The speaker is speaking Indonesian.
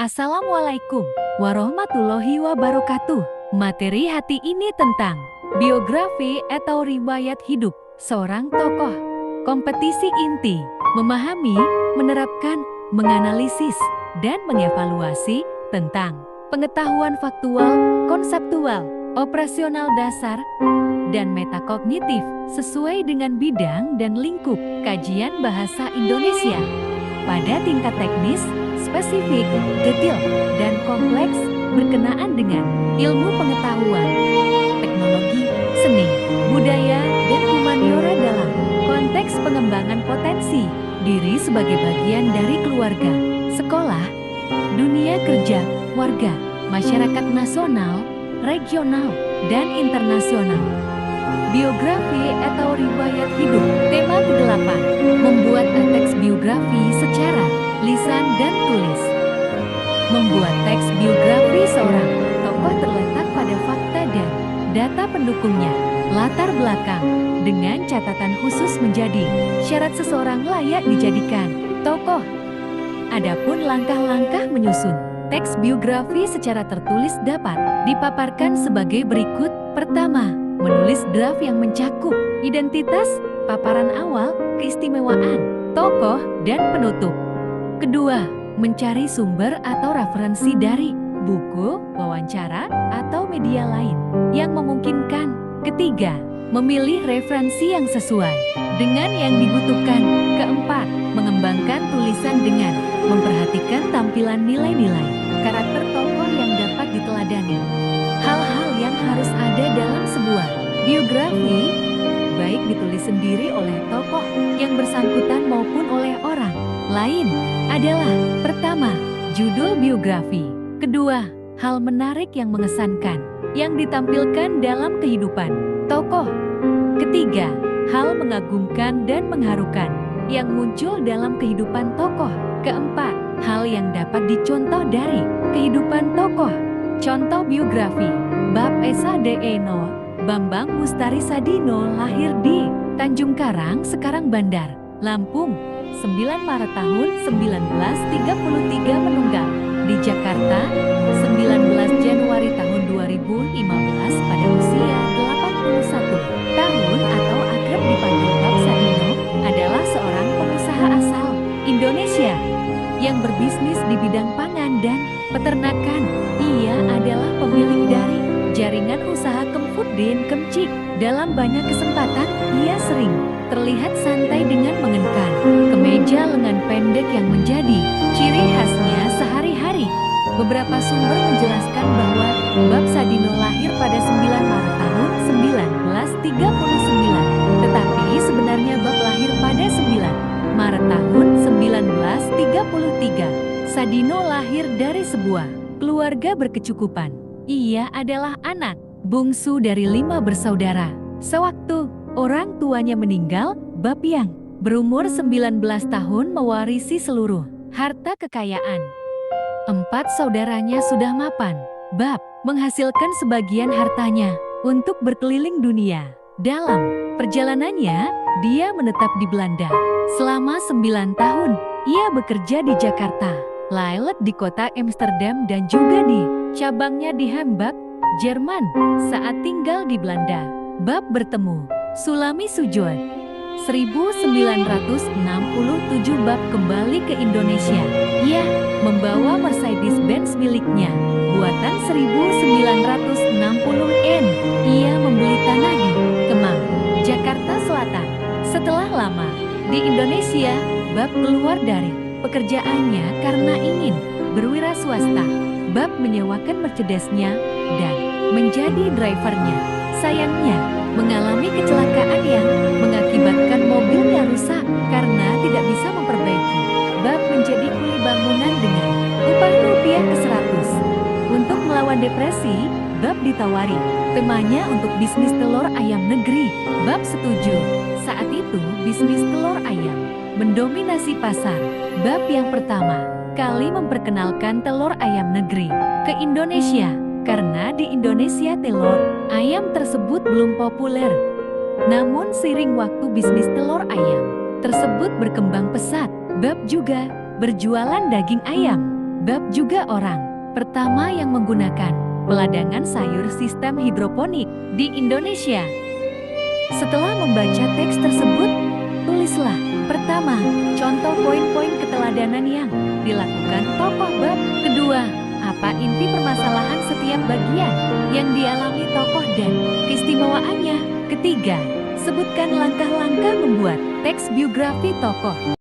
Assalamualaikum warahmatullahi wabarakatuh. Materi hati ini tentang biografi atau riwayat hidup seorang tokoh. Kompetisi inti, memahami, menerapkan, menganalisis, dan mengevaluasi tentang pengetahuan faktual, konseptual, operasional dasar, dan metakognitif sesuai dengan bidang dan lingkup kajian bahasa Indonesia. Pada tingkat teknis, spesifik, detail, dan kompleks berkenaan dengan ilmu pengetahuan, teknologi, seni, budaya, dan humaniora dalam konteks pengembangan potensi diri sebagai bagian dari keluarga, sekolah, dunia kerja, warga, masyarakat nasional, regional, dan internasional. Biografi atau riwayat hidup. Tema ke-8, membuat teks biografi secara lisan dan tulis. Membuat teks biografi seorang tokoh terletak pada fakta dan data pendukungnya, latar belakang, dengan catatan khusus menjadi syarat seseorang layak dijadikan tokoh. Adapun langkah-langkah menyusun teks biografi secara tertulis dapat dipaparkan sebagai berikut. Pertama, menulis draft yang mencakup identitas, paparan awal, keistimewaan, tokoh, dan penutup. Kedua, mencari sumber atau referensi dari buku, wawancara, atau media lain yang memungkinkan. Ketiga, memilih referensi yang sesuai dengan yang dibutuhkan. Keempat, mengembangkan tulisan dengan memperhatikan tampilan nilai-nilai karakter tokoh yang dapat diteladani. Hal-hal yang harus ada dalam sebuah biografi, baik ditulis sendiri oleh tokoh yang bersangkutan maupun oleh orang lain, adalah: pertama, judul biografi. Kedua, hal menarik yang mengesankan yang ditampilkan dalam kehidupan tokoh. Ketiga, hal mengagumkan dan mengharukan yang muncul dalam kehidupan tokoh. Keempat, hal yang dapat dicontoh dari kehidupan tokoh. Contoh biografi: Bab Esa Deno Bambang Mustari Sadino lahir di Tanjung Karang, sekarang Bandar, Lampung, 9 Maret tahun 1933, meninggal di Jakarta 19 Januari tahun 2015 pada usia 81 tahun atau akrab dipanggil Bab Sadino, adalah seorang pengusaha asal Indonesia yang berbisnis di bidang pangan dan peternakan. Ia adalah pemilik dari jaringan usaha Kemfudin Kemcik. Dalam banyak kesempatan, ia sering terlihat santai dengan mengenakan kemeja lengan pendek yang menjadi ciri khasnya sehari-hari. Beberapa sumber menjelaskan bahwa Bab Sadino lahir pada 9 Maret tahun 1939, tetapi sebenarnya Bab lahir pada 9 Maret tahun 1933. Sadino lahir dari sebuah keluarga berkecukupan. Ia adalah anak bungsu dari 5 bersaudara. Sewaktu orang tuanya meninggal, Bab yang berumur 19 tahun mewarisi seluruh harta kekayaan. 4 saudaranya sudah mapan. Bab menghasilkan sebagian hartanya untuk berkeliling dunia. Dalam perjalanannya, dia menetap di Belanda selama 9 tahun. Ia bekerja di Jakarta, Lillet di kota Amsterdam, dan juga di cabangnya di Hamburg, Jerman. Saat tinggal di Belanda, Bab bertemu Sulami Sujon. 1967 Bab kembali ke Indonesia. Ia membawa Mercedes-Benz miliknya, buatan 1960N. Ia membeli tanah di Kemang, Jakarta Selatan. Setelah lama di Indonesia, Bab keluar dari pekerjaannya karena ingin berwira swasta. Bab menyewakan Mercedes-nya dan menjadi drivernya. Sayangnya, mengalami kecelakaan yang mengakibatkan mobilnya rusak karena tidak bisa memperbaiki. Bab menjadi kuli bangunan dengan upah rupiah ke-100. Untuk melawan depresi, Bab ditawari temannya untuk bisnis telur ayam negeri. Bab setuju. Saat itu, bisnis telur ayam mendominasi pasar. Bab yang pertama kali memperkenalkan telur ayam negeri ke Indonesia, karena di Indonesia telur ayam tersebut belum populer. Namun seiring waktu bisnis telur ayam tersebut berkembang pesat. Bab juga berjualan daging ayam. Bab juga orang pertama yang menggunakan peladangan sayur sistem hidroponik di Indonesia. Setelah membaca teks tersebut, tulislah pertama, contoh poin-poin keteladanan yang dilakukan tokoh bab. Kedua, apa inti permasalahan setiap bagian yang dialami tokoh dan keistimewaannya. Ketiga, sebutkan langkah-langkah membuat teks biografi tokoh.